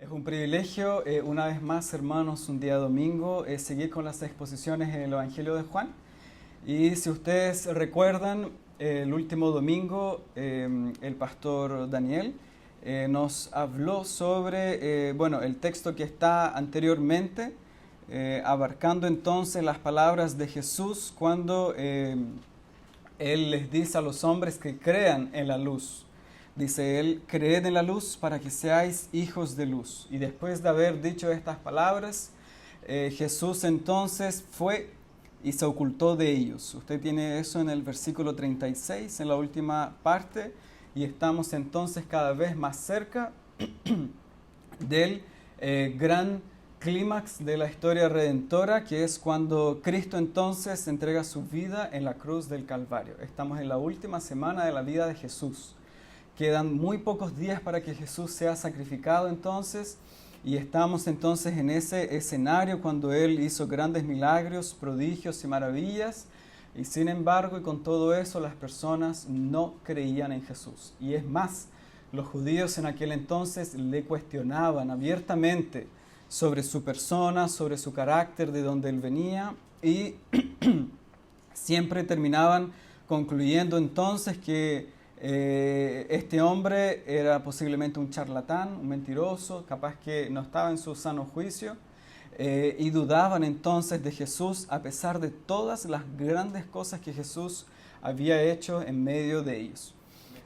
Es un privilegio, una vez más, hermanos, un día domingo, seguir con las exposiciones en el Evangelio de Juan. Y si ustedes recuerdan, el último domingo el pastor Daniel nos habló sobre el texto que está anteriormente, abarcando entonces las palabras de Jesús cuando Él les dice a los hombres que crean en la luz. Dice él, creed en la luz para que seáis hijos de luz. Y después de haber dicho estas palabras, Jesús entonces fue y se ocultó de ellos. Usted tiene eso en el versículo 36, en la última parte, y estamos entonces cada vez más cerca del gran clímax de la historia redentora, que es cuando Cristo entonces entrega su vida en la cruz del Calvario. Estamos en la última semana de la vida de Jesús. Quedan muy pocos días para que Jesús sea sacrificado entonces, y estamos entonces en ese escenario cuando Él hizo grandes milagros, prodigios y maravillas, y sin embargo, y con todo eso, las personas no creían en Jesús. Y es más, los judíos en aquel entonces le cuestionaban abiertamente sobre su persona, sobre su carácter, de dónde Él venía, y siempre terminaban concluyendo entonces que este hombre era posiblemente un charlatán, un mentiroso, capaz que no estaba en su sano juicio, y dudaban entonces de Jesús a pesar de todas las grandes cosas que Jesús había hecho en medio de ellos.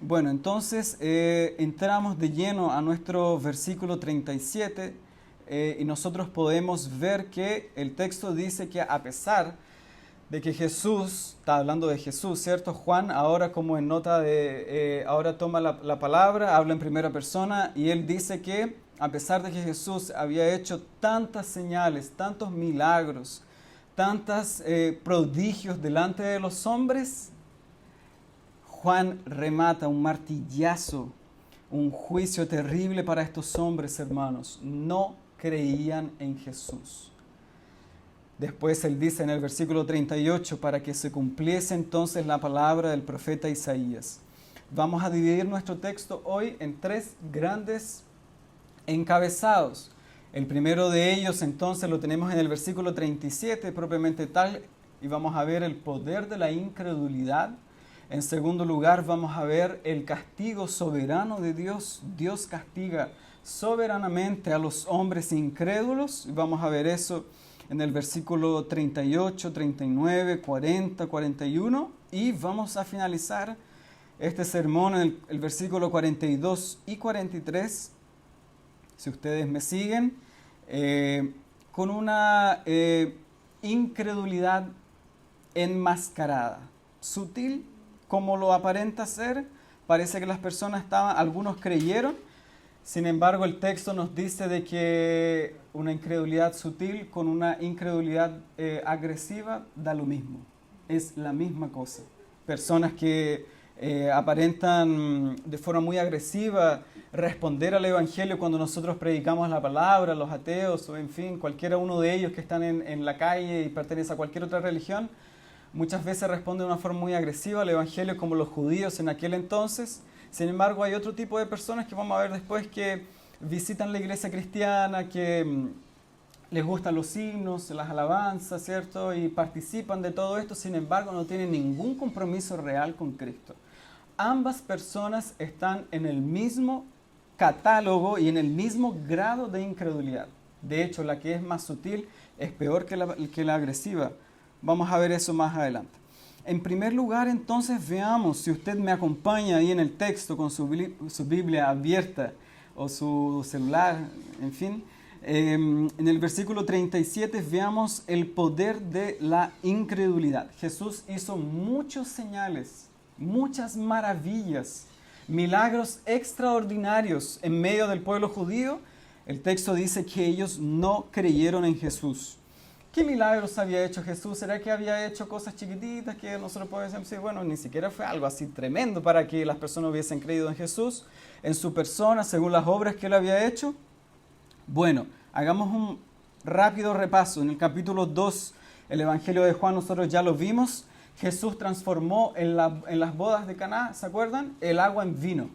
Bueno, entonces entramos de lleno a nuestro versículo 37 y nosotros podemos ver que el texto dice que a pesar de que Jesús, está hablando de Jesús, ¿cierto? Juan ahora como en nota de, ahora toma la palabra, habla en primera persona y él dice que a pesar de que Jesús había hecho tantas señales, tantos milagros, tantos prodigios delante de los hombres, Juan remata un martillazo, un juicio terrible para estos hombres, hermanos. No creían en Jesús. Después él dice en el versículo 38, para que se cumpliese entonces la palabra del profeta Isaías. Vamos a dividir nuestro texto hoy en tres grandes encabezados. El primero de ellos entonces lo tenemos en el versículo 37, propiamente tal, y vamos a ver el poder de la incredulidad. En segundo lugar vamos a ver el castigo soberano de Dios. Dios castiga soberanamente a los hombres incrédulos, y vamos a ver eso en el versículo 38, 39, 40, 41, y vamos a finalizar este sermón en el versículo 42 y 43, si ustedes me siguen, con una incredulidad enmascarada, sutil como lo aparenta ser. Parece que las personas algunos creyeron. Sin embargo, el texto nos dice de que una incredulidad sutil con una incredulidad agresiva da lo mismo. Es la misma cosa. Personas que aparentan de forma muy agresiva responder al Evangelio cuando nosotros predicamos la palabra, los ateos o en fin, cualquiera uno de ellos que están en la calle y pertenece a cualquier otra religión, muchas veces responden de una forma muy agresiva al Evangelio como los judíos en aquel entonces. Sin embargo, hay otro tipo de personas que vamos a ver después que visitan la iglesia cristiana, que les gustan los himnos, las alabanzas, ¿cierto? Y participan de todo esto, sin embargo, no tienen ningún compromiso real con Cristo. Ambas personas están en el mismo catálogo y en el mismo grado de incredulidad. De hecho, la que es más sutil es peor que la agresiva. Vamos a ver eso más adelante. En primer lugar, entonces, veamos, si usted me acompaña ahí en el texto con su Biblia abierta o su celular, en fin, en el versículo 37 veamos el poder de la incredulidad. Jesús hizo muchas señales, muchas maravillas, milagros extraordinarios en medio del pueblo judío. El texto dice que ellos no creyeron en Jesús. ¿Qué milagros había hecho Jesús? ¿Será que había hecho cosas chiquititas que nosotros podemos decir, bueno, ni siquiera fue algo así tremendo para que las personas hubiesen creído en Jesús, en su persona, según las obras que él había hecho? Bueno, hagamos un rápido repaso. En el capítulo 2, el Evangelio de Juan, nosotros ya lo vimos. Jesús transformó en las bodas de Caná, ¿se acuerdan? El agua en vino.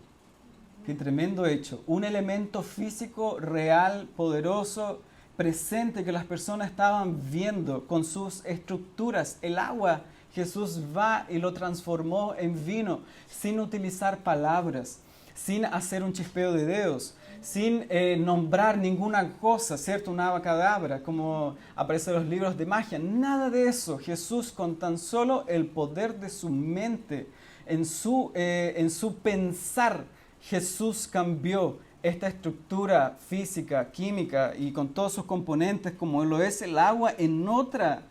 Qué tremendo hecho. Un elemento físico real, poderoso, presente que las personas estaban viendo con sus estructuras. El agua, Jesús va y lo transformó en vino sin utilizar palabras, sin hacer un chispeo de dedos, sin nombrar ninguna cosa, ¿cierto? Una abacadabra, como aparece en los libros de magia. Nada de eso. Jesús, con tan solo el poder de su mente, en su pensar, Jesús cambió esta estructura física, química y con todos sus componentes, como lo es el agua, en otra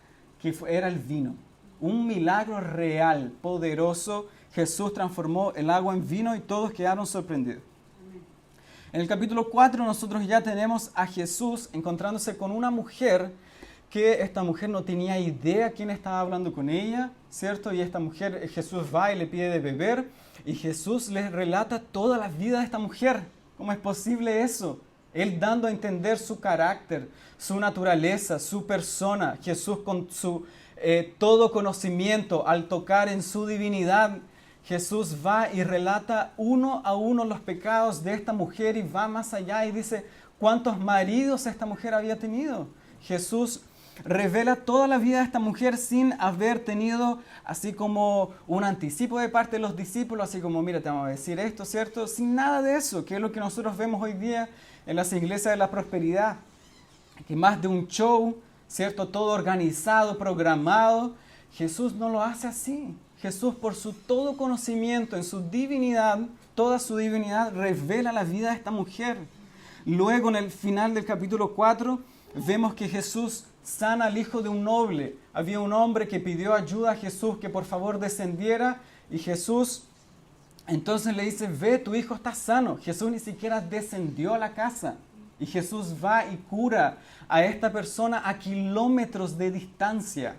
que era el vino. Un milagro real, poderoso. Jesús transformó el agua en vino y todos quedaron sorprendidos. En el capítulo 4 nosotros ya tenemos a Jesús encontrándose con una mujer que esta mujer no tenía idea quién estaba hablando con ella, ¿cierto? Y esta mujer, Jesús va y le pide de beber y Jesús les relata toda la vida de esta mujer. ¿Cómo es posible eso? Él dando a entender su carácter, su naturaleza, su persona. Jesús con su todo conocimiento, al tocar en su divinidad, Jesús va y relata uno a uno los pecados de esta mujer y va más allá y dice cuántos maridos esta mujer había tenido. Jesús revela toda la vida de esta mujer sin haber tenido así como un anticipo de parte de los discípulos, así como mira, te vamos a decir esto, ¿cierto? Sin nada de eso, que es lo que nosotros vemos hoy día en las iglesias de la prosperidad, que más de un show, ¿cierto? Todo organizado, programado. Jesús no lo hace así. Jesús, por su todo conocimiento, en su divinidad, toda su divinidad, revela la vida de esta mujer. Luego, en el final del capítulo 4, vemos que Jesús sana al hijo de un noble. Había un hombre que pidió ayuda a Jesús, que por favor descendiera, y Jesús entonces le dice, ve, tu hijo está sano. Jesús ni siquiera descendió a la casa. Y Jesús va y cura a esta persona a kilómetros de distancia.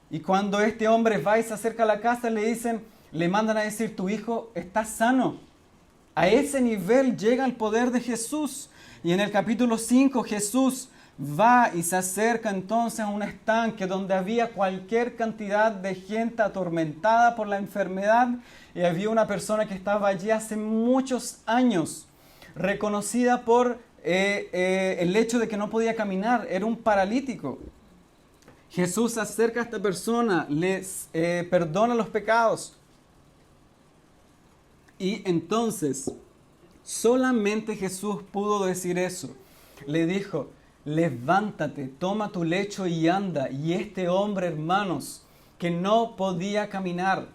Y cuando este hombre va y se acerca a la casa, le mandan a decir, tu hijo está sano. A ese nivel llega el poder de Jesús. Y en el capítulo 5 Jesús va y se acerca entonces a un estanque donde había cualquier cantidad de gente atormentada por la enfermedad. Y había una persona que estaba allí hace muchos años, reconocida por el hecho de que no podía caminar, era un paralítico. Jesús se acerca a esta persona, les perdona los pecados. Y entonces, solamente Jesús pudo decir eso. Le dijo, levántate, toma tu lecho y anda. Y este hombre, hermanos, que no podía caminar,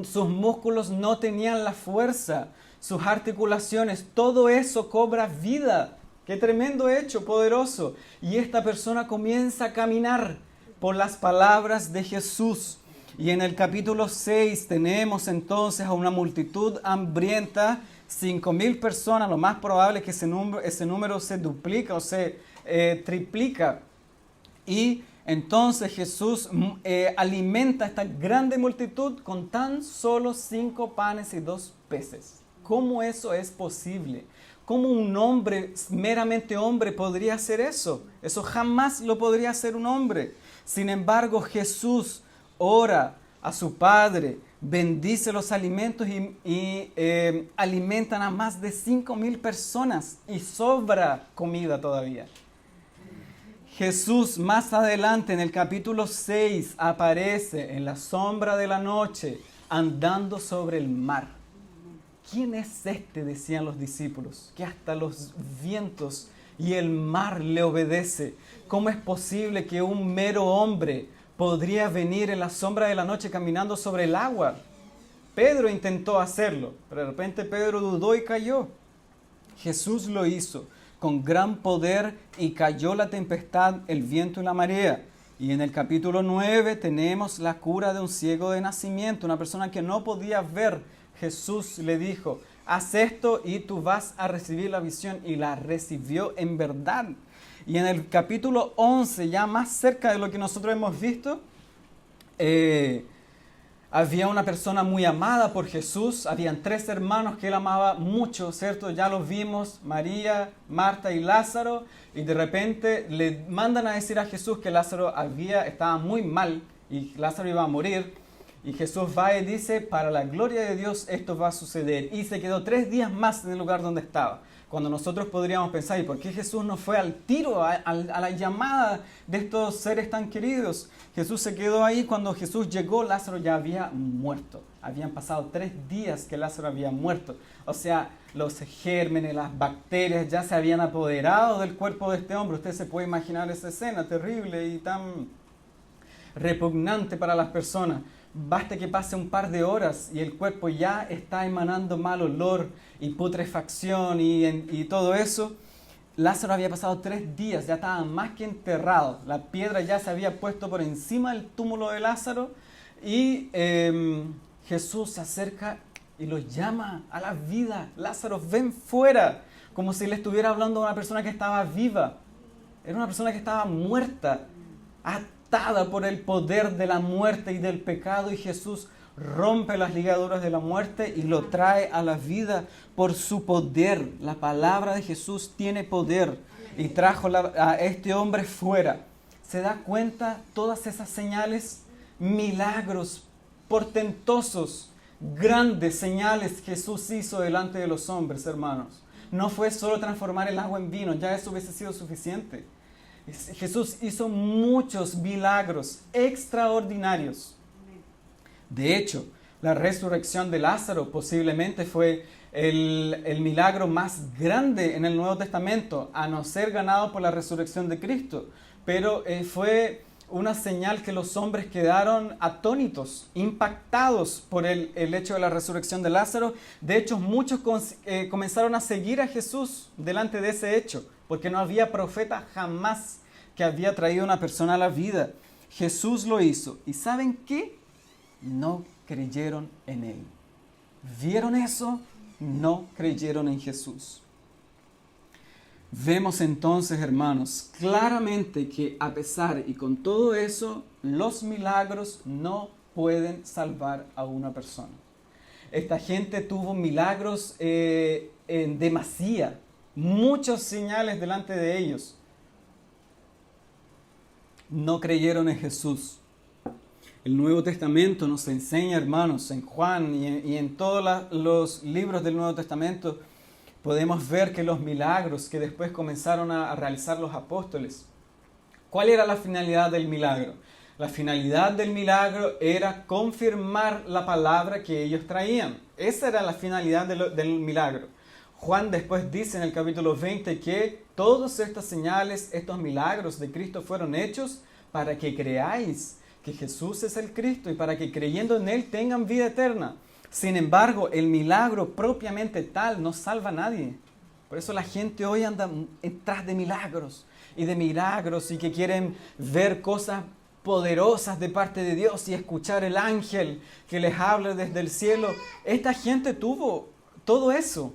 sus músculos no tenían la fuerza, sus articulaciones, todo eso cobra vida. ¡Qué tremendo hecho, poderoso! Y esta persona comienza a caminar por las palabras de Jesús. Y en el capítulo 6 tenemos entonces a una multitud hambrienta, 5,000 personas, lo más probable es que ese número se duplica o se triplica. Y entonces Jesús alimenta a esta grande multitud con tan solo 5 panes y 2 peces. ¿Cómo eso es posible? ¿Cómo un hombre, meramente hombre, podría hacer eso? Eso jamás lo podría hacer un hombre. Sin embargo, Jesús ora a su Padre, bendice los alimentos y alimentan a más de 5,000 personas y sobra comida todavía. Jesús más adelante en el capítulo 6 aparece en la sombra de la noche andando sobre el mar. ¿Quién es este?, decían los discípulos, que hasta los vientos y el mar le obedece. ¿Cómo es posible que un mero hombre podría venir en la sombra de la noche caminando sobre el agua? Pedro intentó hacerlo, pero de repente Pedro dudó y cayó. Jesús lo hizo con gran poder y cayó la tempestad, el viento y la marea. Y en el capítulo 9 tenemos la cura de un ciego de nacimiento, una persona que no podía ver. Jesús le dijo, haz esto y tú vas a recibir la visión, y la recibió en verdad. Y en el capítulo 11, ya más cerca de lo que nosotros hemos visto, había una persona muy amada por Jesús. Habían 3 hermanos que él amaba mucho, ¿cierto? Ya los vimos, María, Marta y Lázaro. Y de repente le mandan a decir a Jesús que Lázaro estaba muy mal y Lázaro iba a morir. Y Jesús va y dice, para la gloria de Dios esto va a suceder. Y se quedó 3 días más en el lugar donde estaba. Cuando nosotros podríamos pensar, ¿y por qué Jesús no fue al tiro, a la llamada de estos seres tan queridos? Jesús se quedó ahí. Cuando Jesús llegó, Lázaro ya había muerto. Habían pasado 3 días que Lázaro había muerto. O sea, los gérmenes, las bacterias ya se habían apoderado del cuerpo de este hombre. Usted se puede imaginar esa escena terrible y tan repugnante para las personas. Basta que pase un par de horas y el cuerpo ya está emanando mal olor y putrefacción y todo eso. Lázaro había pasado 3 días, ya estaba más que enterrado. La piedra ya se había puesto por encima del túmulo de Lázaro y Jesús se acerca y lo llama a la vida. Lázaro, ven fuera, como si le estuviera hablando a una persona que estaba viva. Era una persona que estaba muerta, atada por el poder de la muerte y del pecado, y Jesús rompe las ligaduras de la muerte y lo trae a la vida por su poder. La palabra de Jesús tiene poder y trajo a este hombre fuera. ¿Se da cuenta todas esas señales, milagros portentosos, grandes señales Jesús hizo delante de los hombres, hermanos? No fue solo transformar el agua en vino, ya eso hubiese sido suficiente. Jesús hizo muchos milagros extraordinarios. De hecho, la resurrección de Lázaro posiblemente fue el milagro más grande en el Nuevo Testamento, a no ser ganado por la resurrección de Cristo. Pero fue una señal que los hombres quedaron atónitos, impactados por el hecho de la resurrección de Lázaro. De hecho, muchos comenzaron a seguir a Jesús delante de ese hecho, porque no había profeta jamás que había traído a una persona a la vida. Jesús lo hizo. ¿Y saben qué? No creyeron en Él. ¿Vieron eso? No creyeron en Jesús. Vemos entonces, hermanos, claramente que a pesar y con todo eso, los milagros no pueden salvar a una persona. Esta gente tuvo milagros en demasía, muchas señales delante de ellos. No creyeron en Jesús. El Nuevo Testamento nos enseña, hermanos, en Juan y en todos los libros del Nuevo Testamento, podemos ver que los milagros que después comenzaron a realizar los apóstoles, ¿cuál era la finalidad del milagro? La finalidad del milagro era confirmar la palabra que ellos traían. Esa era la finalidad del milagro. Juan después dice en el capítulo 20 que todas estas señales, estos milagros de Cristo fueron hechos para que creáis que Jesús es el Cristo y para que creyendo en Él tengan vida eterna. Sin embargo, el milagro propiamente tal no salva a nadie. Por eso la gente hoy anda detrás de milagros y que quieren ver cosas poderosas de parte de Dios y escuchar el ángel que les habla desde el cielo. Esta gente tuvo todo eso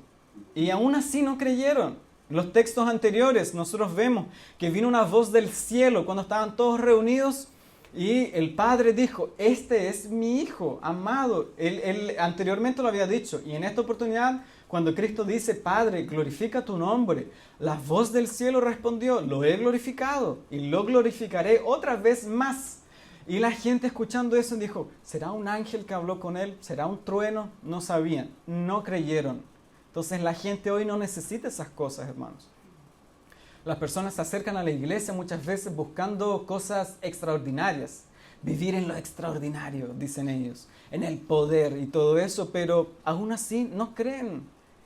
y aún así no creyeron. En los textos anteriores nosotros vemos que vino una voz del cielo cuando estaban todos reunidos y el Padre dijo, este es mi Hijo amado. Él anteriormente lo había dicho y en esta oportunidad cuando Cristo dice, Padre, glorifica tu nombre, la voz del cielo respondió, lo he glorificado y lo glorificaré otra vez más. Y la gente escuchando eso dijo, ¿será un ángel que habló con él? ¿Será un trueno? No sabían, no creyeron. Entonces la gente hoy no necesita esas cosas, hermanos. Las personas se acercan a la iglesia muchas veces buscando cosas extraordinarias. Vivir en lo extraordinario, dicen ellos, en el poder y todo eso, pero aún así no creen.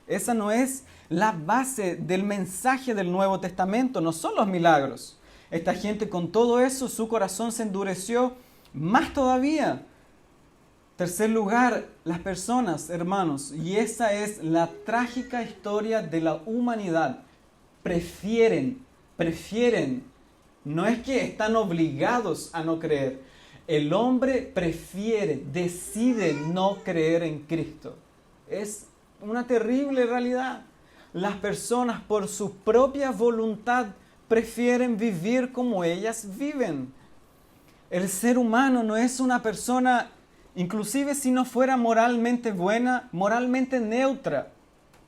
Esa no es la base del mensaje del Nuevo Testamento, no son los milagros. Esta gente con todo eso, su corazón se endureció más todavía. Tercer lugar, las personas, hermanos, y esa es la trágica historia de la humanidad. Prefieren, no es que están obligados a no creer. El hombre prefiere, decide no creer en Cristo. Es una terrible realidad. Las personas por su propia voluntad prefieren vivir como ellas viven. El ser humano no es una persona, inclusive si no fuera moralmente buena, moralmente neutra.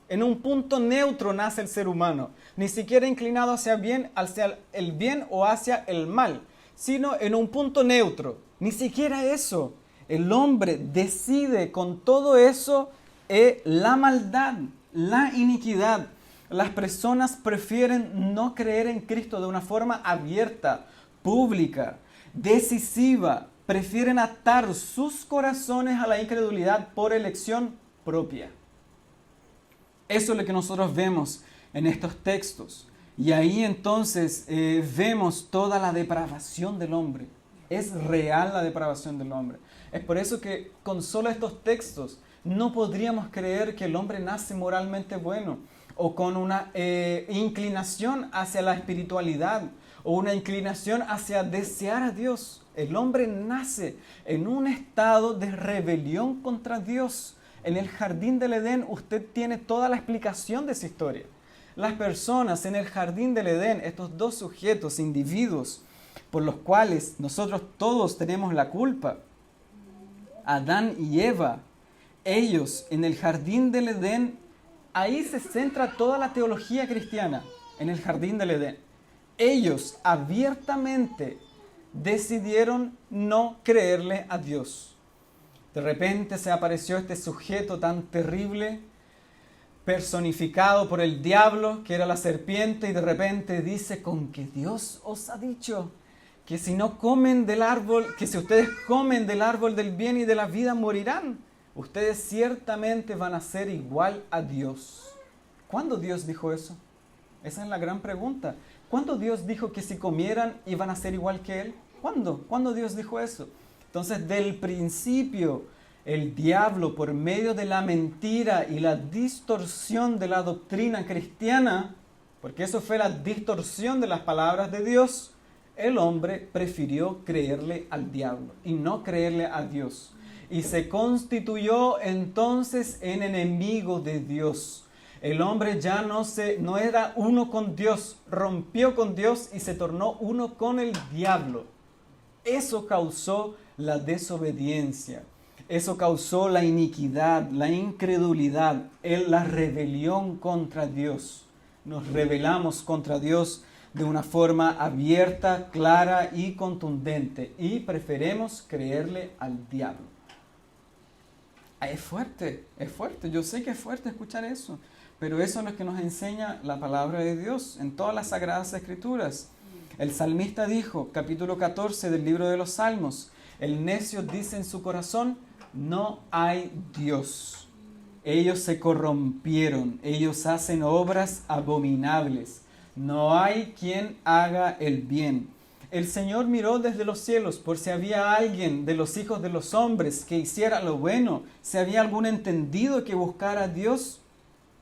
En un punto neutro nace el ser humano, ni siquiera inclinado hacia el bien o hacia el mal, sino en un punto neutro. Ni siquiera eso. El hombre decide con todo eso la maldad, la iniquidad. Las personas prefieren no creer en Cristo de una forma abierta, pública, decisiva. Prefieren atar sus corazones a la incredulidad por elección propia. Eso es lo que nosotros vemos en estos textos. Y ahí entonces vemos toda la depravación del hombre. Es real la depravación del hombre. Es por eso que con solo estos textos no podríamos creer que el hombre nace moralmente bueno o con una inclinación hacia la espiritualidad o una inclinación hacia desear a Dios. El hombre nace en un estado de rebelión contra Dios. En el jardín del Edén usted tiene toda la explicación de esa historia. Las personas en el jardín del Edén, estos dos sujetos, individuos, por los cuales nosotros todos tenemos la culpa, Adán y Eva, ellos en el jardín del Edén, ahí se centra toda la teología cristiana, en el jardín del Edén. Ellos abiertamente decidieron no creerle a Dios. De repente se apareció este sujeto tan terrible, personificado por el diablo, que era la serpiente, y de repente dice: con que Dios os ha dicho que si no comen del árbol, que si ustedes comen del árbol del bien y de la vida morirán. Ustedes ciertamente van a ser igual a Dios. ¿Cuándo Dios dijo eso? Esa es la gran pregunta. ¿Cuándo Dios dijo que si comieran iban a ser igual que Él? ¿Cuándo? ¿Cuándo Dios dijo eso? Entonces, del principio, el diablo, por medio de la mentira y la distorsión de la doctrina cristiana, porque eso fue la distorsión de las palabras de Dios, el hombre prefirió creerle al diablo y no creerle a Dios. Y se constituyó entonces en enemigo de Dios. El hombre ya no era uno con Dios, rompió con Dios y se tornó uno con el diablo. Eso causó la desobediencia, eso causó la iniquidad, la incredulidad, la rebelión contra Dios. Nos rebelamos contra Dios de una forma abierta, clara y contundente y preferimos creerle al diablo. Es fuerte, yo sé que es fuerte escuchar eso, pero eso es lo que nos enseña la palabra de Dios en todas las Sagradas Escrituras. El salmista dijo, capítulo 14 del libro de los Salmos: el necio dice en su corazón, no hay Dios. Ellos se corrompieron, ellos hacen obras abominables. No hay quien haga el bien. El Señor miró desde los cielos por si había alguien de los hijos de los hombres que hiciera lo bueno, si había algún entendido que buscara a Dios.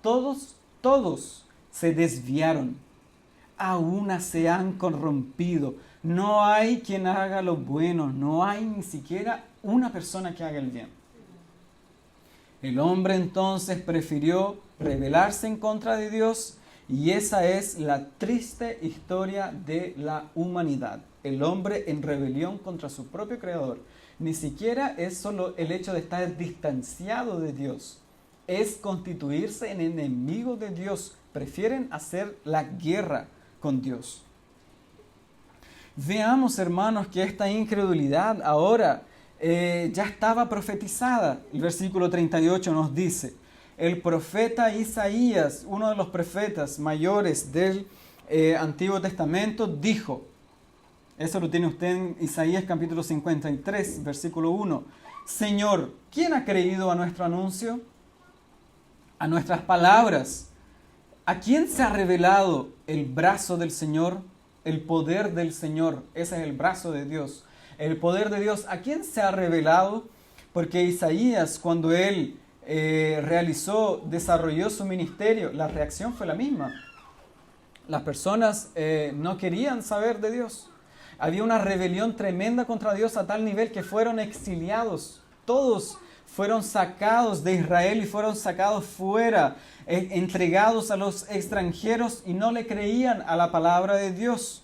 Todos se desviaron. A una se han corrompido. No hay quien haga lo bueno, no hay ni siquiera una persona que haga el bien. El hombre entonces prefirió rebelarse en contra de Dios y esa es la triste historia de la humanidad. El hombre en rebelión contra su propio Creador. Ni siquiera es solo el hecho de estar distanciado de Dios, es constituirse en enemigo de Dios. Prefieren hacer la guerra con Dios. Veamos, hermanos, que esta incredulidad ahora ya estaba profetizada. El versículo 38 nos dice: el profeta Isaías, uno de los profetas mayores del Antiguo Testamento, dijo, eso lo tiene usted en Isaías capítulo 53, versículo 1, Señor, ¿quién ha creído a nuestro anuncio? A nuestras palabras. ¿A quién se ha revelado el brazo del Señor? El poder del Señor. Ese es el brazo de Dios. El poder de Dios. ¿A quién se ha revelado? Porque Isaías, cuando él desarrolló su ministerio, la reacción fue la misma. Las personas no querían saber de Dios. Había una rebelión tremenda contra Dios a tal nivel que fueron exiliados. Todos fueron sacados de Israel y fueron sacados fuera, entregados a los extranjeros y no le creían a la palabra de Dios.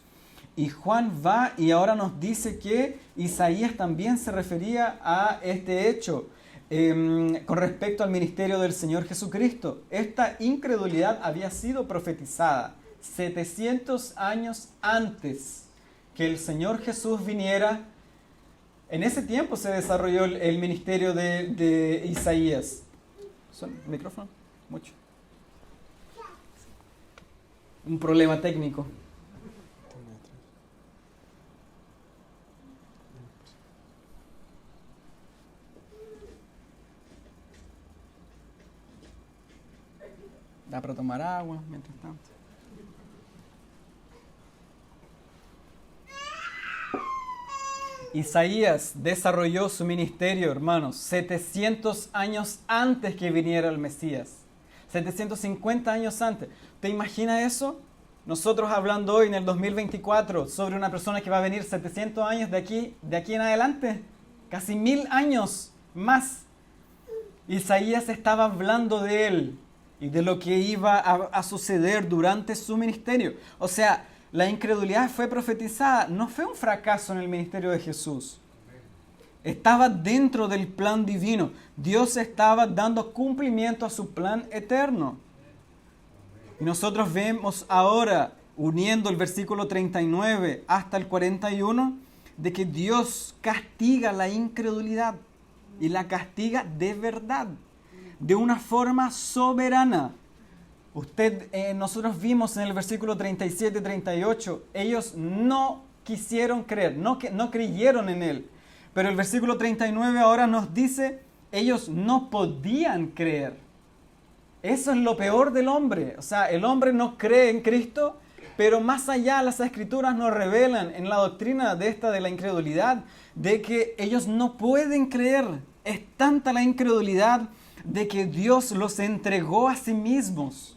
Y Juan va y ahora nos dice que Isaías también se refería a este hecho con respecto al ministerio del Señor Jesucristo. Esta incredulidad había sido profetizada 700 años antes que el Señor Jesús viniera. En ese tiempo se desarrolló el ministerio de Isaías. ¿Son micrófono? Mucho. Un problema técnico. Da para tomar agua mientras tanto. Isaías desarrolló su ministerio, hermanos, 700 años antes que viniera el Mesías. 750 años antes. ¿Te imaginas eso? Nosotros hablando hoy en el 2024 sobre una persona que va a venir 700 años de aquí en adelante. Casi 1000 años más. Isaías estaba hablando de él y de lo que iba a suceder durante su ministerio. O sea, la incredulidad fue profetizada, no fue un fracaso en el ministerio de Jesús. Estaba dentro del plan divino. Dios estaba dando cumplimiento a su plan eterno. Y nosotros vemos ahora, uniendo el versículo 39 hasta el 41, de que Dios castiga la incredulidad. Y la castiga de verdad, de una forma soberana. Nosotros vimos en el versículo 37 y 38, ellos no quisieron creer, no creyeron en Él. Pero el versículo 39 ahora nos dice, ellos no podían creer. Eso es lo peor del hombre. O sea, el hombre no cree en Cristo, pero más allá las Escrituras nos revelan en la doctrina de la incredulidad, de que ellos no pueden creer. Es tanta la incredulidad de que Dios los entregó a sí mismos.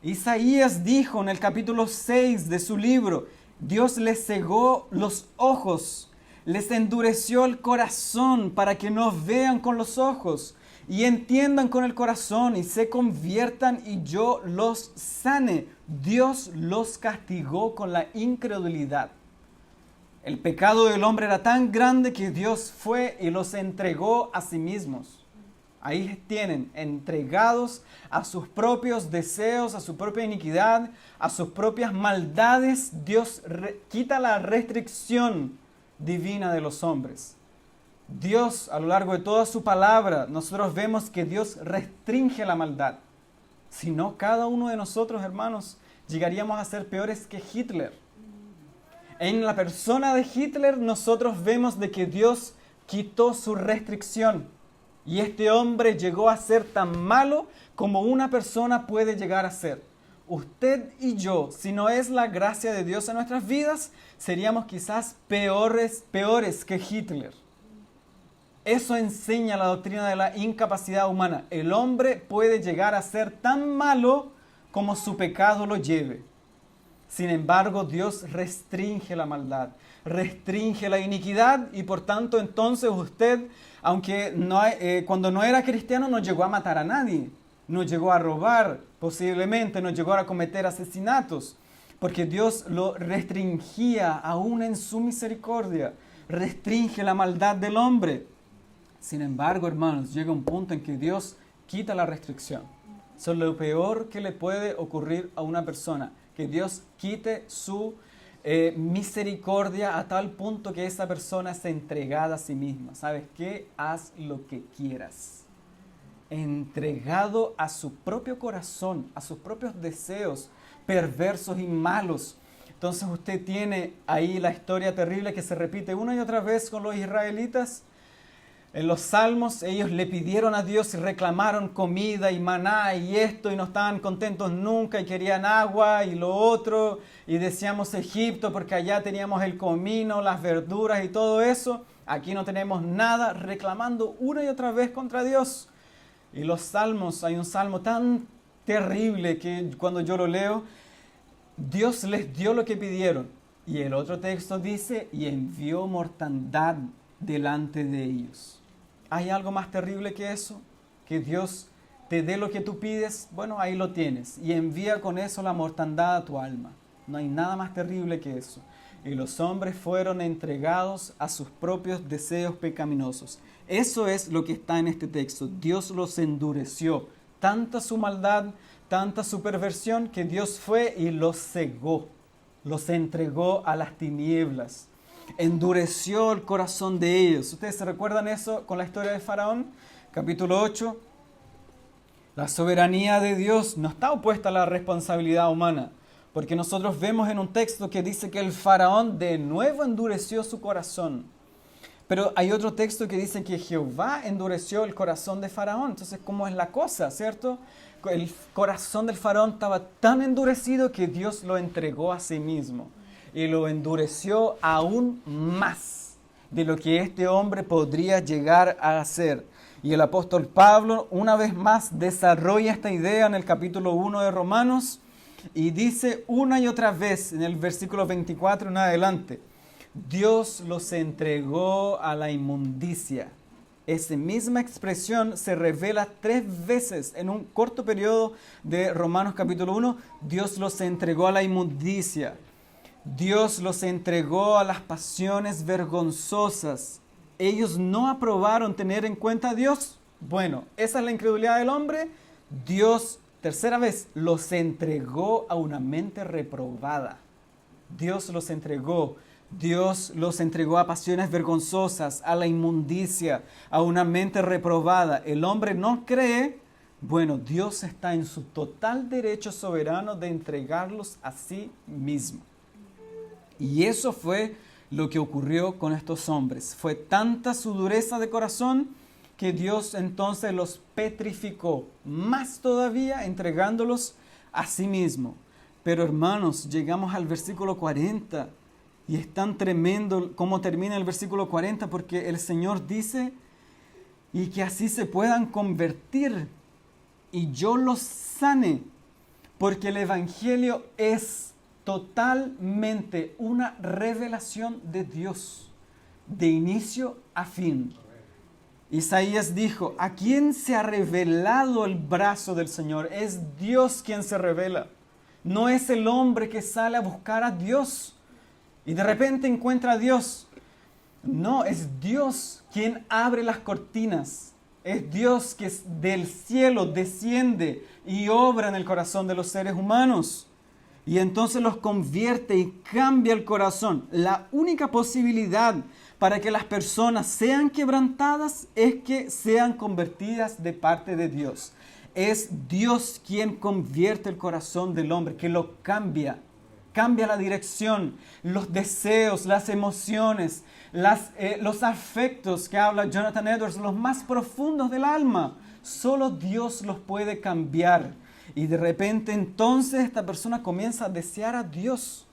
Isaías dijo en el capítulo 6 de su libro, Dios les cegó los ojos, les endureció el corazón para que no vean con los ojos y entiendan con el corazón y se conviertan y yo los sane. Dios los castigó con la incredulidad. El pecado del hombre era tan grande que Dios fue y los entregó a sí mismos. Ahí tienen, entregados a sus propios deseos, a su propia iniquidad, a sus propias maldades. Dios quita la restricción divina de los hombres. Dios, a lo largo de toda su palabra, nosotros vemos que Dios restringe la maldad. Si no, cada uno de nosotros, hermanos, llegaríamos a ser peores que Hitler. En la persona de Hitler nosotros vemos de que Dios quitó su restricción. Y este hombre llegó a ser tan malo como una persona puede llegar a ser. Usted y yo, si no es la gracia de Dios en nuestras vidas, seríamos quizás peores que Hitler. Eso enseña la doctrina de la incapacidad humana. El hombre puede llegar a ser tan malo como su pecado lo lleve. Sin embargo, Dios restringe la maldad, restringe la iniquidad y por tanto entonces usted, aunque cuando no era cristiano no llegó a matar a nadie, no llegó a robar posiblemente, no llegó a cometer asesinatos, porque Dios lo restringía aún en su misericordia, restringe la maldad del hombre. Sin embargo, hermanos, llega un punto en que Dios quita la restricción. Eso es lo peor que le puede ocurrir a una persona, que Dios quite su misericordia a tal punto que esa persona es entregada a sí misma. ¿Sabes qué? Haz lo que quieras. Entregado a su propio corazón, a sus propios deseos perversos y malos. Entonces usted tiene ahí la historia terrible que se repite una y otra vez con los israelitas. En los salmos ellos le pidieron a Dios y reclamaron comida y maná y esto y no estaban contentos nunca y querían agua y lo otro y decíamos Egipto porque allá teníamos el comino, las verduras y todo eso. Aquí no tenemos nada, reclamando una y otra vez contra Dios. Y los salmos, hay un salmo tan terrible que cuando yo lo leo, Dios les dio lo que pidieron. Y el otro texto dice, y envió mortandad delante de ellos. ¿Hay algo más terrible que eso? Que Dios te dé lo que tú pides, bueno, ahí lo tienes. Y envía con eso la mortandad a tu alma. No hay nada más terrible que eso. Y los hombres fueron entregados a sus propios deseos pecaminosos. Eso es lo que está en este texto. Dios los endureció. Tanta su maldad, tanta su perversión, que Dios fue y los cegó. Los entregó a las tinieblas. endureció el corazón de ellos. ¿Ustedes se recuerdan eso con la historia de Faraón? Capítulo 8. La soberanía de Dios no está opuesta a la responsabilidad humana, porque nosotros vemos en un texto que dice que el Faraón de nuevo endureció su corazón. Pero hay otro texto que dice que Jehová endureció el corazón de Faraón. Entonces, ¿cómo es la cosa, cierto? El corazón del Faraón estaba tan endurecido que Dios lo entregó a sí mismo. Y lo endureció aún más de lo que este hombre podría llegar a hacer. Y el apóstol Pablo, una vez más, desarrolla esta idea en el capítulo 1 de Romanos y dice una y otra vez en el versículo 24 en adelante: Dios los entregó a la inmundicia. Esa misma expresión se revela 3 veces en un corto periodo de Romanos capítulo 1. Dios los entregó a la inmundicia. Dios los entregó a las pasiones vergonzosas. Ellos no aprobaron tener en cuenta a Dios. Bueno, esa es la incredulidad del hombre. Dios, tercera vez, los entregó a una mente reprobada. Dios los entregó a pasiones vergonzosas, a la inmundicia, a una mente reprobada. El hombre no cree. Bueno, Dios está en su total derecho soberano de entregarlos a sí mismo. Y eso fue lo que ocurrió con estos hombres. Fue tanta su dureza de corazón que Dios entonces los petrificó, más todavía entregándolos a sí mismo. Pero hermanos, llegamos al versículo 40 y es tan tremendo cómo termina el versículo 40, porque el Señor dice: y que así se puedan convertir y yo los sane, porque el Evangelio es totalmente una revelación de Dios, de inicio a fin. Isaías dijo: ¿a quién se ha revelado el brazo del Señor? Es Dios quien se revela. No es el hombre que sale a buscar a Dios y de repente encuentra a Dios. No, es Dios quien abre las cortinas. Es Dios que del cielo desciende y obra en el corazón de los seres humanos. Y entonces los convierte y cambia el corazón. La única posibilidad para que las personas sean quebrantadas es que sean convertidas de parte de Dios. Es Dios quien convierte el corazón del hombre, que lo cambia. Cambia la dirección, los deseos, las emociones, los afectos que habla Jonathan Edwards, los más profundos del alma. Solo Dios los puede cambiar. Y de repente entonces esta persona comienza a desear a Dios,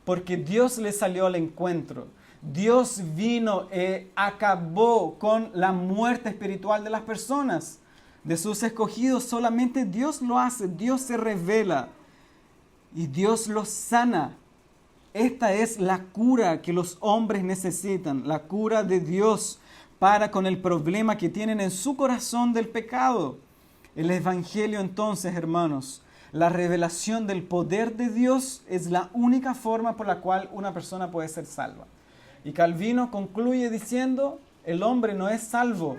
porque Dios le salió al encuentro. Dios vino, acabó con la muerte espiritual de las personas, de sus escogidos. Solamente Dios lo hace, Dios se revela y Dios los sana. Esta es la cura que los hombres necesitan, la cura de Dios para con el problema que tienen en su corazón del pecado. El Evangelio entonces, hermanos, la revelación del poder de Dios es la única forma por la cual una persona puede ser salva. Y Calvino concluye diciendo: el hombre no es salvo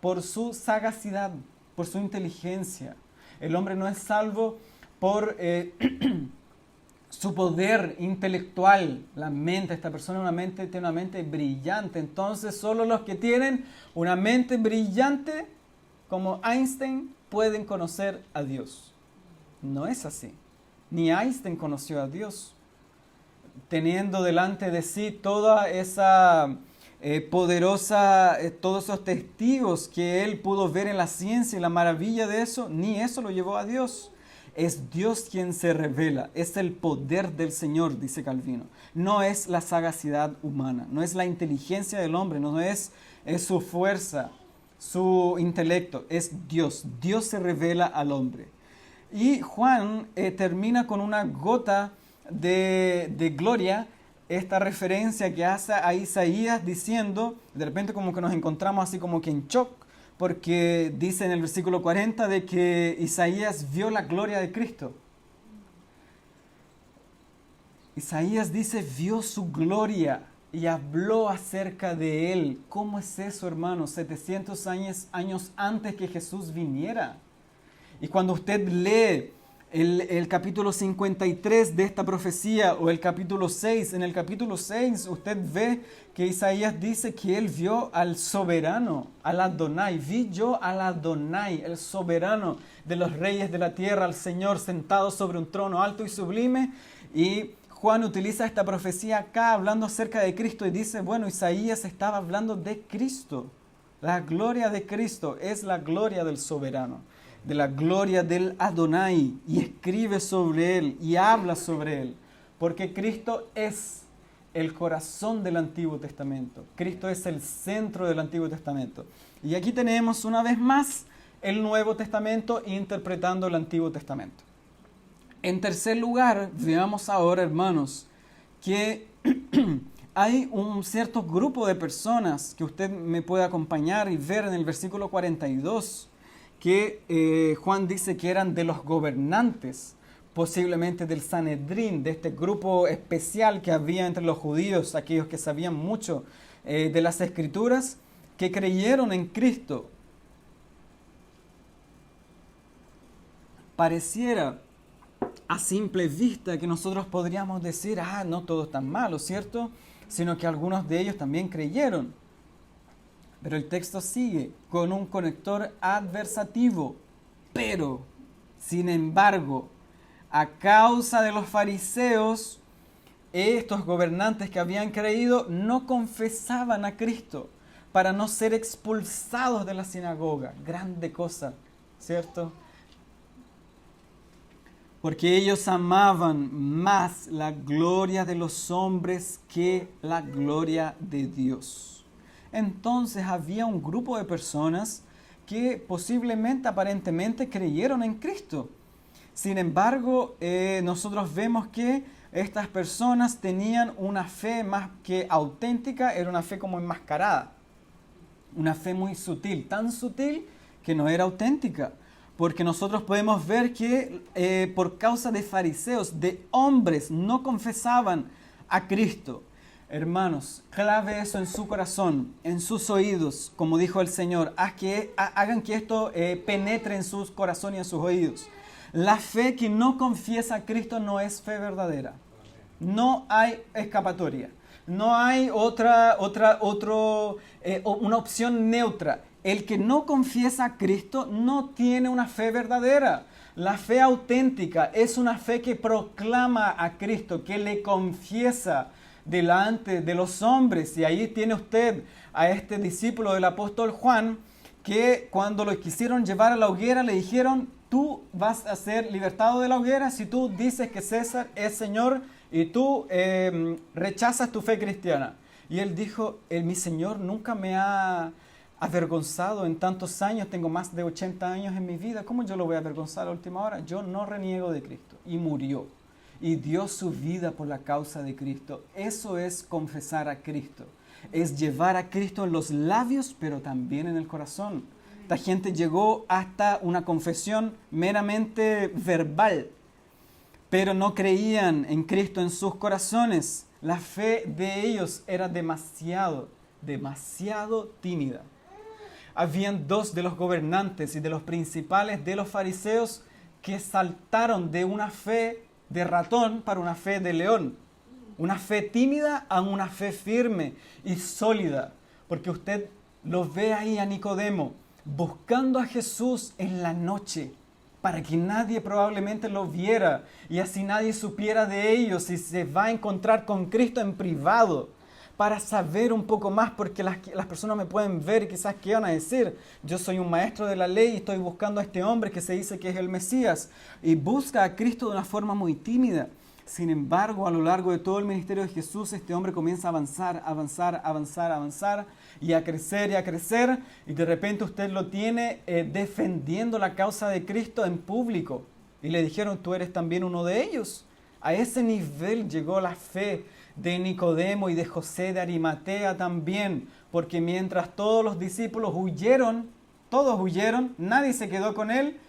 por su sagacidad, por su inteligencia. El hombre no es salvo por su poder intelectual, la mente. Esta persona tiene una mente brillante. Entonces solo los que tienen una mente brillante, como Einstein, pueden conocer a Dios. No es así. Ni Einstein conoció a Dios. Teniendo delante de sí toda esa poderosa, todos esos testigos que él pudo ver en la ciencia y la maravilla de eso, ni eso lo llevó a Dios. Es Dios quien se revela, es el poder del Señor, dice Calvino. No es la sagacidad humana, no es la inteligencia del hombre, no es su fuerza, su intelecto, es Dios. Dios se revela al hombre. Y Juan termina con una gota de gloria, esta referencia que hace a Isaías diciendo, de repente como que nos encontramos así como que en shock, porque dice en el versículo 40 de que Isaías vio la gloria de Cristo. Isaías dice, vio su gloria y habló acerca de él. ¿Cómo es eso, hermanos? 700 años antes que Jesús viniera. Y cuando usted lee el capítulo 53 de esta profecía o el capítulo 6. En el capítulo 6 usted ve que Isaías dice que él vio al soberano, al Adonai. Vi yo al Adonai, el soberano de los reyes de la tierra, al Señor sentado sobre un trono alto y sublime. Y Juan utiliza esta profecía acá hablando acerca de Cristo y dice, bueno, Isaías estaba hablando de Cristo. La gloria de Cristo es la gloria del soberano, de la gloria del Adonai, y escribe sobre él y habla sobre él, porque Cristo es el corazón del Antiguo Testamento. Cristo es el centro del Antiguo Testamento. Y aquí tenemos una vez más el Nuevo Testamento interpretando el Antiguo Testamento. En tercer lugar, veamos ahora, hermanos, que hay un cierto grupo de personas que usted me puede acompañar y ver en el versículo 42, que Juan dice que eran de los gobernantes, posiblemente del Sanedrín, de este grupo especial que había entre los judíos, aquellos que sabían mucho de las Escrituras, que creyeron en Cristo. Pareciera a simple vista que nosotros podríamos decir, no todo es tan malo, ¿cierto? Sino que algunos de ellos también creyeron. Pero el texto sigue con un conector adversativo. Pero, sin embargo, a causa de los fariseos, estos gobernantes que habían creído no confesaban a Cristo para no ser expulsados de la sinagoga. Grande cosa, ¿cierto? Porque ellos amaban más la gloria de los hombres que la gloria de Dios. Entonces había un grupo de personas que posiblemente, aparentemente, creyeron en Cristo. Sin embargo, nosotros vemos que estas personas tenían una fe más que auténtica, era una fe como enmascarada. Una fe muy sutil, tan sutil que no era auténtica. Porque nosotros podemos ver que por causa de fariseos, de hombres, no confesaban a Cristo. Hermanos, clave eso en su corazón, en sus oídos, como dijo el Señor. Hagan que esto penetre en sus corazones y en sus oídos. La fe que no confiesa a Cristo no es fe verdadera. No hay escapatoria. No hay una opción neutra. El que no confiesa a Cristo no tiene una fe verdadera. La fe auténtica es una fe que proclama a Cristo, que le confiesa delante de los hombres. Y ahí tiene usted a este discípulo del apóstol Juan, que cuando lo quisieron llevar a la hoguera le dijeron, tú vas a ser libertado de la hoguera si tú dices que César es Señor y tú rechazas tu fe cristiana. Y él dijo, mi Señor nunca me ha avergonzado en tantos años, tengo más de 80 años en mi vida, ¿cómo yo lo voy a avergonzar a la última hora? Yo no reniego de Cristo. Y murió. Y dio su vida por la causa de Cristo. Eso es confesar a Cristo. Es llevar a Cristo en los labios, pero también en el corazón. Esta gente llegó hasta una confesión meramente verbal, pero no creían en Cristo en sus corazones. La fe de ellos era demasiado tímida. Habían dos de los gobernantes y de los principales de los fariseos que saltaron de una fe de ratón para una fe de león. Una fe tímida a una fe firme y sólida. Porque usted lo ve ahí a Nicodemo buscando a Jesús en la noche para que nadie probablemente lo viera y así nadie supiera de ellos y se va a encontrar con Cristo en privado. Para saber un poco más, porque las personas me pueden ver y quizás qué van a decir. Yo soy un maestro de la ley y estoy buscando a este hombre que se dice que es el Mesías. Y busca a Cristo de una forma muy tímida. Sin embargo, a lo largo de todo el ministerio de Jesús, este hombre comienza a avanzar y a crecer. Y de repente usted lo tiene defendiendo la causa de Cristo en público. Y le dijeron, tú eres también uno de ellos. A ese nivel llegó la fe de Nicodemo y de José de Arimatea también, porque mientras todos los discípulos todos huyeron, nadie se quedó con él,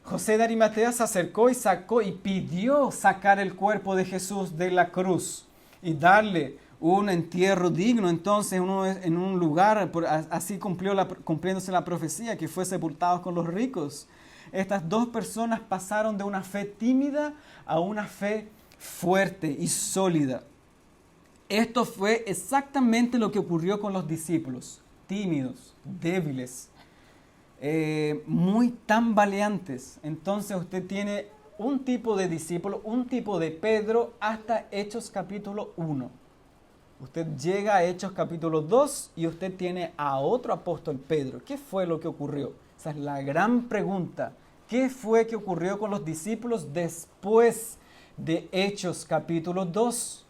José de Arimatea se acercó y sacó y pidió sacar el cuerpo de Jesús de la cruz y darle un entierro digno. Entonces en un lugar, así cumpliéndose la profecía, que fue sepultado con los ricos. estas dos personas pasaron de una fe tímida a una fe fuerte y sólida. Esto fue exactamente lo que ocurrió con los discípulos, tímidos, débiles, muy tambaleantes. Entonces usted tiene un tipo de discípulo, un tipo de Pedro, hasta Hechos capítulo 1. Usted llega a Hechos capítulo 2 y usted tiene a otro apóstol, Pedro. ¿Qué fue lo que ocurrió? Esa es la gran pregunta. ¿Qué fue que ocurrió con los discípulos después de Hechos capítulo 2?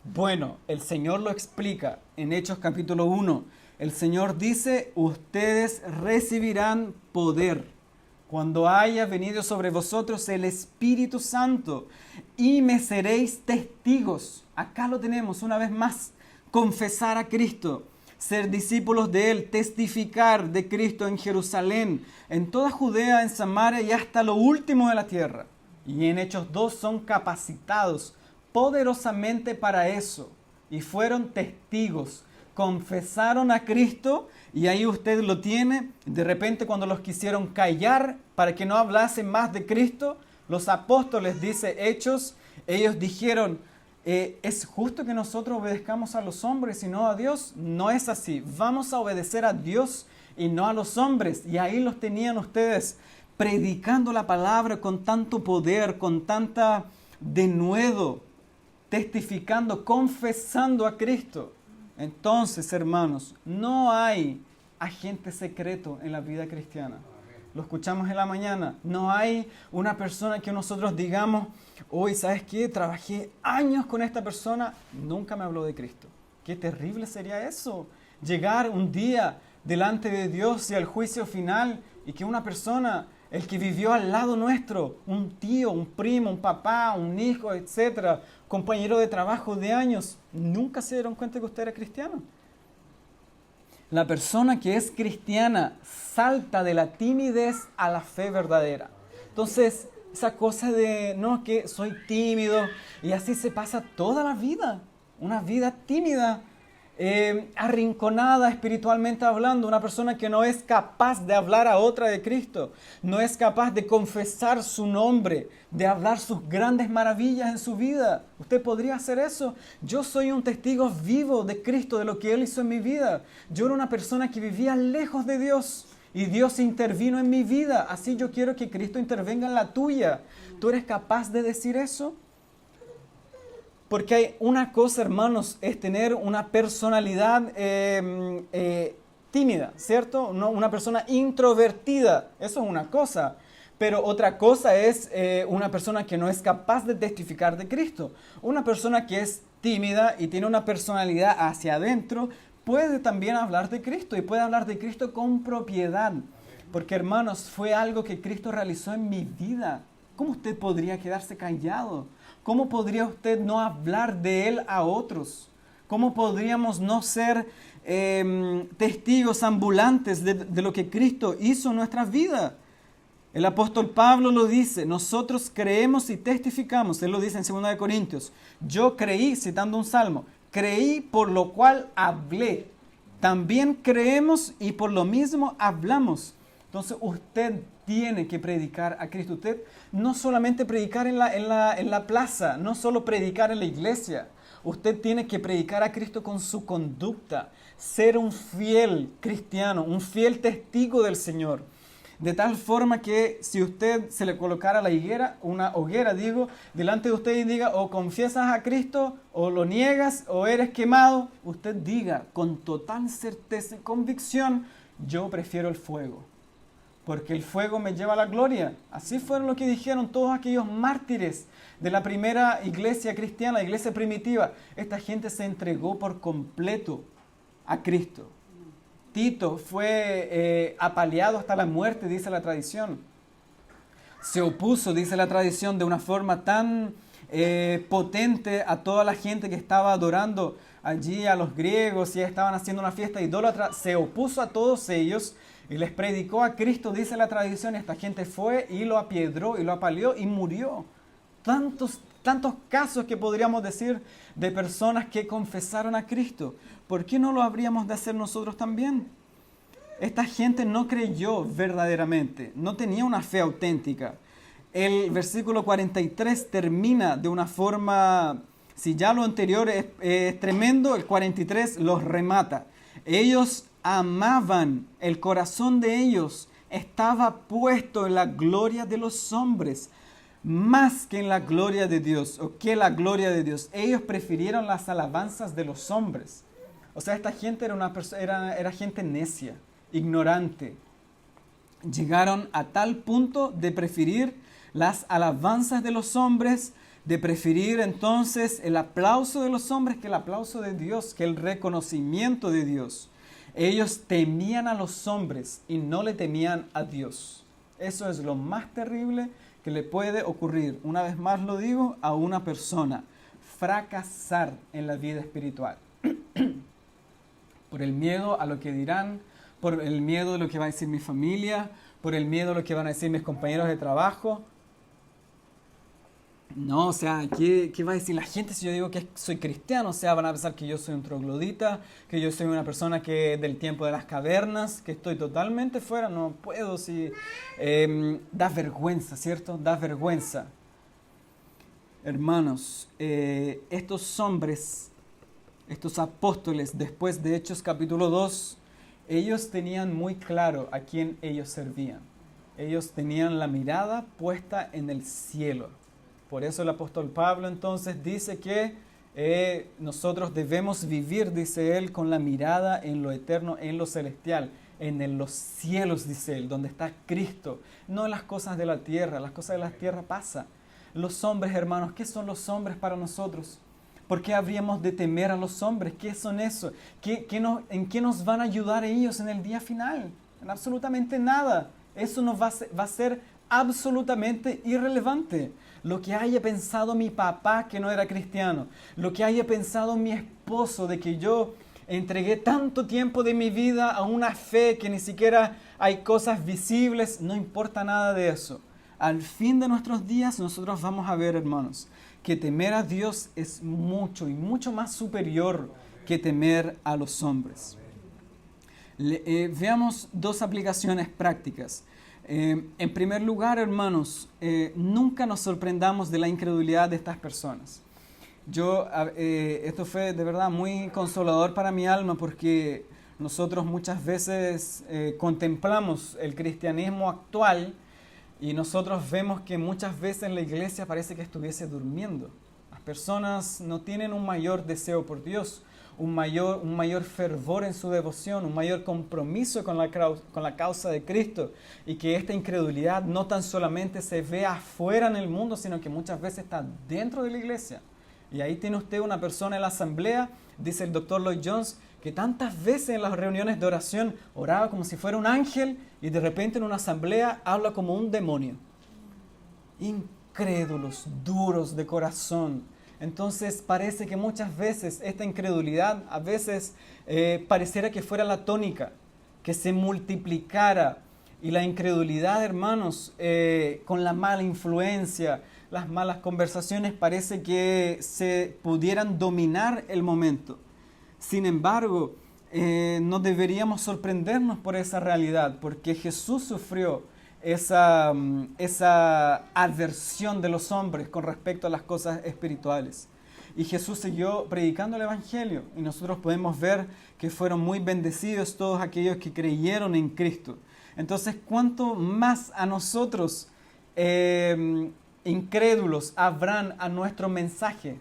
Bueno, el Señor lo explica en Hechos capítulo 1. El Señor dice, ustedes recibirán poder cuando haya venido sobre vosotros el Espíritu Santo, y me seréis testigos. Acá lo tenemos una vez más. Confesar a Cristo, ser discípulos de Él, testificar de Cristo en Jerusalén, en toda Judea, en Samaria y hasta lo último de la tierra. Y en Hechos 2 son capacitados poderosamente para eso. Y fueron testigos. Confesaron a Cristo y ahí usted lo tiene. De repente cuando los quisieron callar para que no hablasen más de Cristo, los apóstoles, dice Hechos, ellos dijeron, ¿es justo que nosotros obedezcamos a los hombres y no a Dios? No es así. Vamos a obedecer a Dios y no a los hombres. Y ahí los tenían ustedes predicando la palabra con tanto poder, con tanta denuedo, testificando, confesando a Cristo. Entonces, hermanos, no hay agente secreto en la vida cristiana. Lo escuchamos en la mañana. No hay una persona que nosotros digamos, hoy, ¿sabes qué? Trabajé años con esta persona, nunca me habló de Cristo. Qué terrible sería eso. Llegar un día delante de Dios y al juicio final y que una persona, el que vivió al lado nuestro, un tío, un primo, un papá, un hijo, etcétera, compañero de trabajo de años, nunca se dieron cuenta que usted era cristiano. La persona que es cristiana salta de la timidez a la fe verdadera. Entonces, esa cosa de, no, que soy tímido, y así se pasa toda la vida. Una vida tímida, arrinconada espiritualmente hablando, una persona que no es capaz de hablar a otra de Cristo, no es capaz de confesar su nombre, de hablar sus grandes maravillas en su vida. ¿Usted podría hacer eso? Yo soy un testigo vivo de Cristo, de lo que Él hizo en mi vida. Yo era una persona que vivía lejos de Dios y Dios intervino en mi vida. Así yo quiero que Cristo intervenga en la tuya. ¿Tú eres capaz de decir eso? Porque hay una cosa, hermanos, es tener una personalidad tímida, ¿cierto? No, una persona introvertida, eso es una cosa. Pero otra cosa es una persona que no es capaz de testificar de Cristo. Una persona que es tímida y tiene una personalidad hacia adentro puede también hablar de Cristo y puede hablar de Cristo con propiedad. Porque, hermanos, fue algo que Cristo realizó en mi vida. ¿Cómo usted podría quedarse callado? ¿Cómo podría usted no hablar de Él a otros? ¿Cómo podríamos no ser testigos ambulantes de lo que Cristo hizo en nuestras vidas? El apóstol Pablo lo dice, nosotros creemos y testificamos. Él lo dice en 2 Corintios. Yo creí, citando un salmo, creí por lo cual hablé. También creemos y por lo mismo hablamos. Entonces usted tiene que predicar a Cristo. Usted no solamente predicar en la plaza, no solo predicar en la iglesia. Usted tiene que predicar a Cristo con su conducta, ser un fiel cristiano, un fiel testigo del Señor. De tal forma que si usted se le colocara la higuera, una hoguera, digo, delante de usted y diga, o confiesas a Cristo, o lo niegas, o eres quemado, usted diga con total certeza y convicción, yo prefiero el fuego. Porque el fuego me lleva a la gloria. Así fueron lo que dijeron todos aquellos mártires de la primera iglesia cristiana, la iglesia primitiva. Esta gente se entregó por completo a Cristo. Tito fue apaleado hasta la muerte, dice la tradición. Se opuso, dice la tradición, de una forma tan potente a toda la gente que estaba adorando allí a los griegos y estaban haciendo una fiesta idólatra. Se opuso a todos ellos y les predicó a Cristo, dice la tradición. Esta gente fue y lo apiedró y lo apaleó y murió. Tantos casos que podríamos decir de personas que confesaron a Cristo. ¿Por qué no lo habríamos de hacer nosotros también? esta gente no creyó verdaderamente, no tenía una fe auténtica. El versículo 43 termina de una forma, si ya lo anterior es tremendo, el 43 los remata. Ellos amaban, el corazón de ellos estaba puesto en la gloria de los hombres, más que en la gloria de Dios, o que la gloria de Dios. Ellos prefirieron las alabanzas de los hombres. O sea, esta gente era gente necia, ignorante. Llegaron a tal punto de preferir las alabanzas de los hombres, de preferir entonces el aplauso de los hombres que el aplauso de Dios, que el reconocimiento de Dios. Ellos temían a los hombres y no le temían a Dios. Eso es lo más terrible que le puede ocurrir, una vez más lo digo, a una persona: fracasar en la vida espiritual. Por el miedo a lo que dirán, por el miedo de lo que va a decir mi familia, por el miedo a lo que van a decir mis compañeros de trabajo. No, o sea, ¿qué va a decir la gente si yo digo que soy cristiano? O sea, van a pensar que yo soy un troglodita, que yo soy una persona que del tiempo de las cavernas, que estoy totalmente fuera, no puedo, si da vergüenza, ¿cierto? Da vergüenza. Hermanos, estos hombres, estos apóstoles, después de Hechos capítulo 2, ellos tenían muy claro a quién ellos servían. Ellos tenían la mirada puesta en el cielo. Por eso el apóstol Pablo entonces dice que nosotros debemos vivir, dice él, con la mirada en lo eterno, en lo celestial, en los cielos, dice él, donde está Cristo, no en las cosas de la tierra. Las cosas de la tierra pasan. Los hombres, hermanos, ¿qué son los hombres para nosotros? ¿Por qué habríamos de temer a los hombres? ¿Qué son eso? ¿En qué nos van a ayudar ellos en el día final? En absolutamente nada. Eso nos va a ser absolutamente irrelevante. Lo que haya pensado mi papá, que no era cristiano, lo que haya pensado mi esposo, de que yo entregué tanto tiempo de mi vida a una fe que ni siquiera hay cosas visibles, no importa nada de eso. Al fin de nuestros días nosotros vamos a ver, hermanos, que temer a Dios es mucho y mucho más superior que temer a los hombres. Veamos dos aplicaciones prácticas. En primer lugar, hermanos, nunca nos sorprendamos de la incredulidad de estas personas. Esto fue de verdad muy consolador para mi alma, porque nosotros muchas veces contemplamos el cristianismo actual y nosotros vemos que muchas veces la iglesia parece que estuviese durmiendo. Las personas no tienen un mayor deseo por Dios, un mayor fervor en su devoción, un mayor compromiso con la causa de Cristo, y que esta incredulidad no tan solamente se ve afuera en el mundo, sino que muchas veces está dentro de la iglesia. Y ahí tiene usted una persona en la asamblea, dice el Dr. Lloyd Jones, que tantas veces en las reuniones de oración oraba como si fuera un ángel y de repente en una asamblea habla como un demonio. Incrédulos, duros de corazón. Entonces parece que muchas veces esta incredulidad, a veces pareciera que fuera la tónica, que se multiplicara. Y la incredulidad, hermanos, con la mala influencia, las malas conversaciones, parece que se pudieran dominar el momento. Sin embargo, no deberíamos sorprendernos por esa realidad, porque Jesús sufrió esa aversión de los hombres con respecto a las cosas espirituales. Y Jesús siguió predicando el Evangelio, y nosotros podemos ver que fueron muy bendecidos todos aquellos que creyeron en Cristo. Entonces, ¿cuánto más a nosotros incrédulos habrán a nuestro mensaje?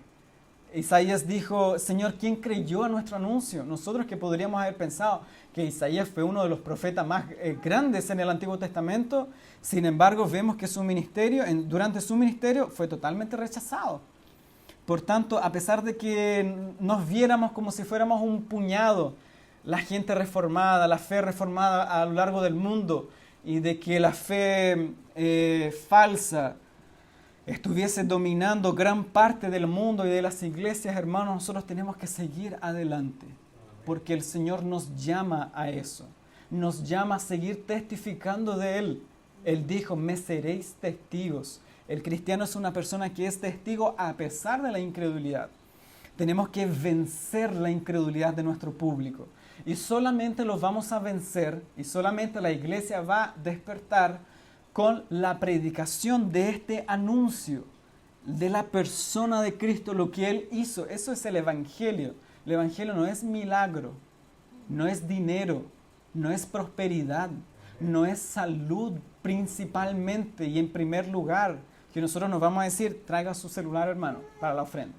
Isaías dijo: Señor, ¿quién creyó a nuestro anuncio? Nosotros, que podríamos haber pensado que Isaías fue uno de los profetas más grandes en el Antiguo Testamento, sin embargo vemos que durante su ministerio fue totalmente rechazado. Por tanto, a pesar de que nos viéramos como si fuéramos un puñado, la gente reformada, la fe reformada a lo largo del mundo, y de que la fe falsa estuviese dominando gran parte del mundo y de las iglesias, hermanos, nosotros tenemos que seguir adelante, porque el Señor nos llama a eso, nos llama a seguir testificando de Él. Él dijo: me seréis testigos. El cristiano es una persona que es testigo a pesar de la incredulidad. Tenemos que vencer la incredulidad de nuestro público. Y solamente los vamos a vencer y solamente la iglesia va a despertar con la predicación de este anuncio de la persona de Cristo, lo que Él hizo. Eso es el Evangelio. El Evangelio no es milagro, no es dinero, no es prosperidad, no es salud principalmente y en primer lugar, que nosotros nos vamos a decir, traiga su celular, hermano, para la ofrenda.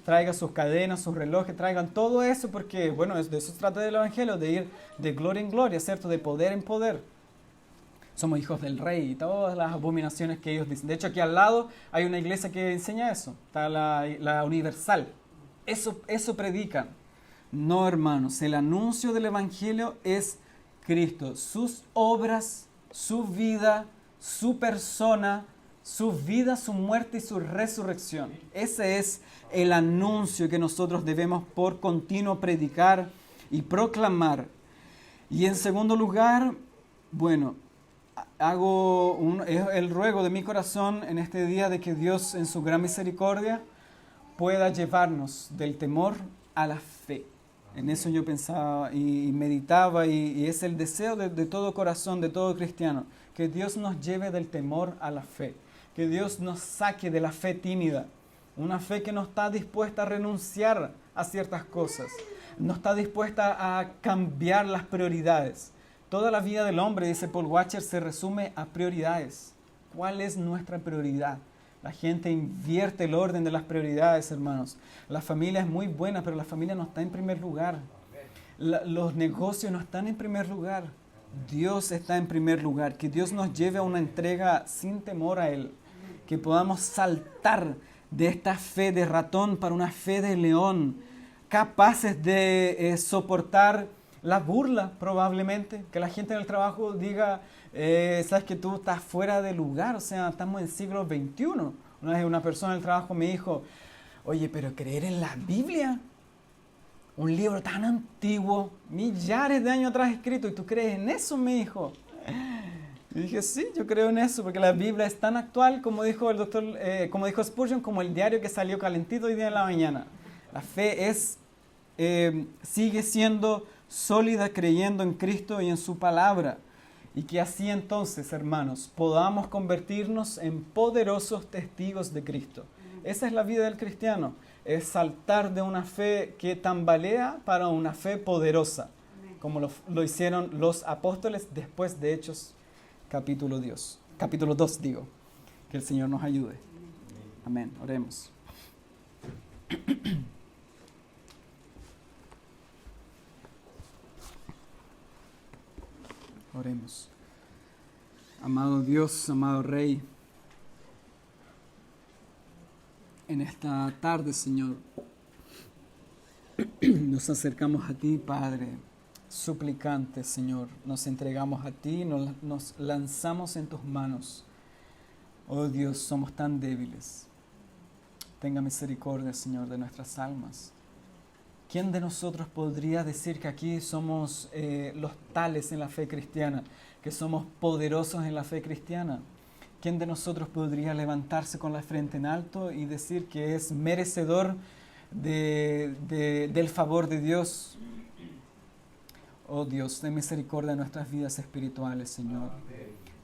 Traiga sus cadenas, sus relojes, traigan todo eso porque, bueno, de eso se trata el Evangelio, de ir de gloria en gloria, ¿cierto? De poder en poder. Somos hijos del rey y todas las abominaciones que ellos dicen. De hecho, aquí al lado hay una iglesia que enseña eso. Está la Universal. Eso predican. No, hermanos. El anuncio del Evangelio es Cristo. Sus obras, su vida, su persona, su vida, su muerte y su resurrección. Ese es el anuncio que nosotros debemos por continuo predicar y proclamar. Y en segundo lugar, bueno, es el ruego de mi corazón en este día de que Dios en su gran misericordia pueda llevarnos del temor a la fe. En eso yo pensaba y meditaba y es el deseo de todo corazón, de todo cristiano, que Dios nos lleve del temor a la fe, que Dios nos saque de la fe tímida, una fe que no está dispuesta a renunciar a ciertas cosas, no está dispuesta a cambiar las prioridades. Toda la vida del hombre, dice Paul Washer, se resume a prioridades. ¿Cuál es nuestra prioridad? La gente invierte el orden de las prioridades, hermanos. La familia es muy buena, pero la familia no está en primer lugar. Los negocios no están en primer lugar. Dios está en primer lugar. Que Dios nos lleve a una entrega sin temor a Él. Que podamos saltar de esta fe de ratón para una fe de león. Capaces de soportar la burla, probablemente, que la gente en el trabajo diga, sabes que tú estás fuera de lugar, o sea, estamos en el siglo XXI. Una vez una persona en el trabajo me dijo, oye, pero creer en la Biblia, un libro tan antiguo, millares de años atrás escrito, ¿y tú crees en eso? Me dijo. Y dije, sí, yo creo en eso, porque la Biblia es tan actual, como dijo el doctor, como dijo Spurgeon, como el diario que salió calentito hoy día en la mañana. La fe sigue siendo sólida creyendo en Cristo y en su palabra. Y que así entonces, hermanos, podamos convertirnos en poderosos testigos de Cristo. Esa es la vida del cristiano, es saltar de una fe que tambalea para una fe poderosa, como lo hicieron los apóstoles después de Hechos capítulo 2. Que el Señor nos ayude. Amén. Oremos. Oremos. Amado Dios, amado Rey, en esta tarde, Señor, nos acercamos a ti, Padre, suplicantes, Señor. Nos entregamos a ti, nos lanzamos en tus manos. Oh Dios, somos tan débiles. Tenga misericordia, Señor, de nuestras almas. ¿Quién de nosotros podría decir que aquí somos los tales en la fe cristiana, que somos poderosos en la fe cristiana? ¿Quién de nosotros podría levantarse con la frente en alto y decir que es merecedor del favor de Dios? Oh Dios, ten misericordia de nuestras vidas espirituales, Señor.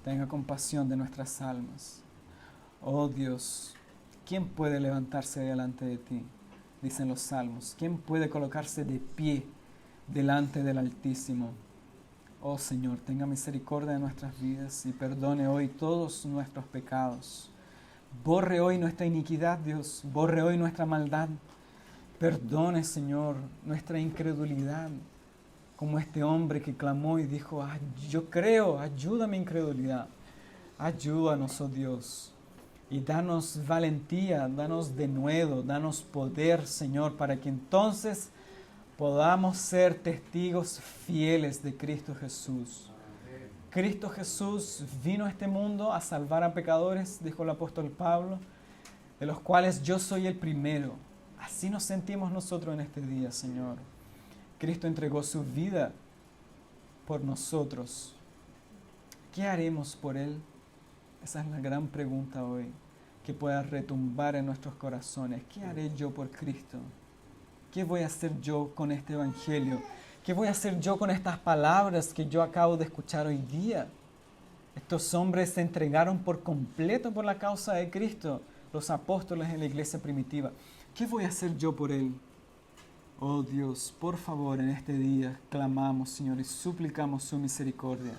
Tenga compasión de nuestras almas. Oh Dios, ¿quién puede levantarse delante de ti? Dicen los salmos. ¿Quién puede colocarse de pie delante del Altísimo? Oh Señor, tenga misericordia de nuestras vidas y perdone hoy todos nuestros pecados. Borre hoy nuestra iniquidad, Dios. Borre hoy nuestra maldad. Perdone, Señor, nuestra incredulidad. Como este hombre que clamó y dijo, yo creo, ayuda mi incredulidad. Ayúdanos, oh Dios. Y danos valentía, danos denuedo, danos poder, Señor, para que entonces podamos ser testigos fieles de Cristo Jesús. Cristo Jesús vino a este mundo a salvar a pecadores, dijo el apóstol Pablo, de los cuales yo soy el primero. Así nos sentimos nosotros en este día, Señor. Cristo entregó su vida por nosotros. ¿Qué haremos por Él? Esa es la gran pregunta hoy, que pueda retumbar en nuestros corazones. ¿Qué haré yo por Cristo? ¿Qué voy a hacer yo con este Evangelio ¿Qué voy a hacer yo con estas palabras que yo acabo de escuchar hoy día? Estos hombres se entregaron por completo por la causa de Cristo, los apóstoles en la iglesia primitiva. ¿Qué voy a hacer yo por Él? Oh Dios, por favor, en este día clamamos, Señor, y suplicamos su misericordia,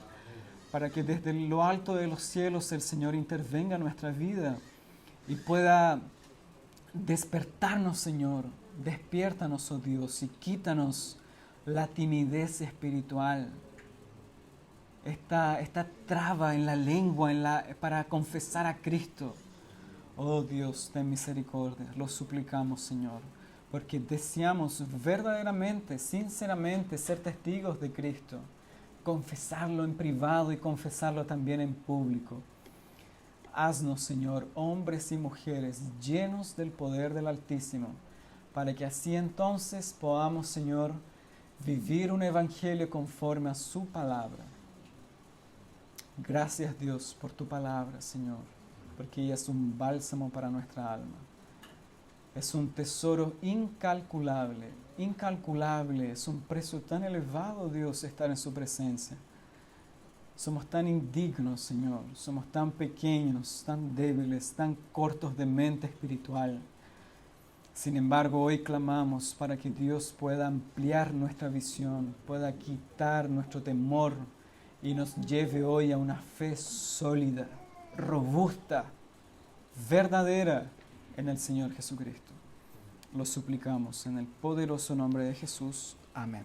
para que desde lo alto de los cielos el Señor intervenga en nuestra vida y pueda despertarnos, Señor. Despiértanos, oh Dios, y quítanos la timidez espiritual, esta traba en la lengua para confesar a Cristo. Oh Dios, ten misericordia, lo suplicamos, Señor, porque deseamos verdaderamente, sinceramente, ser testigos de Cristo, confesarlo en privado y confesarlo también en público. Haznos, Señor, hombres y mujeres llenos del poder del Altísimo, para que así entonces podamos, Señor, vivir un evangelio conforme a su palabra. Gracias, Dios, por tu palabra, Señor, porque ella es un bálsamo para nuestra alma. Es un tesoro incalculable, incalculable. Es un precio tan elevado, Dios, estar en su presencia. Somos tan indignos, Señor. Somos tan pequeños, tan débiles, tan cortos de mente espiritual. Sin embargo, hoy clamamos para que Dios pueda ampliar nuestra visión, pueda quitar nuestro temor y nos lleve hoy a una fe sólida, robusta, verdadera en el Señor Jesucristo. Lo suplicamos en el poderoso nombre de Jesús. Amén.